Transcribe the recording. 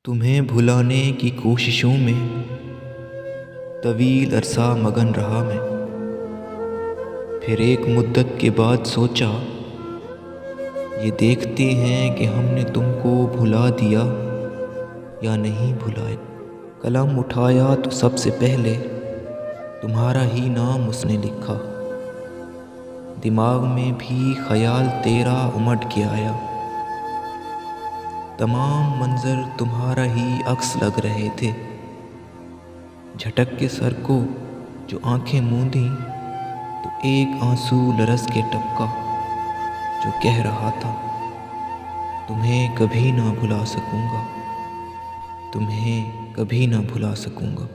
तुम्हें भुलाने की कोशिशों में तवील अरसा मगन रहा मैं। फिर एक मुद्दत के बाद सोचा, ये देखते हैं कि हमने तुमको भुला दिया या नहीं भुलाया। कलम उठाया तो सबसे पहले तुम्हारा ही नाम उसने लिखा। दिमाग में भी ख्याल तेरा उमड़ के आया। तमाम मंजर तुम्हारा ही अक्स लग रहे थे। झटक के सर को जो आंखें मूंदी तो एक आंसू लरस के टपका, जो कह रहा था, तुम्हें कभी ना भुला सकूंगा, तुम्हें कभी ना भुला सकूंगा।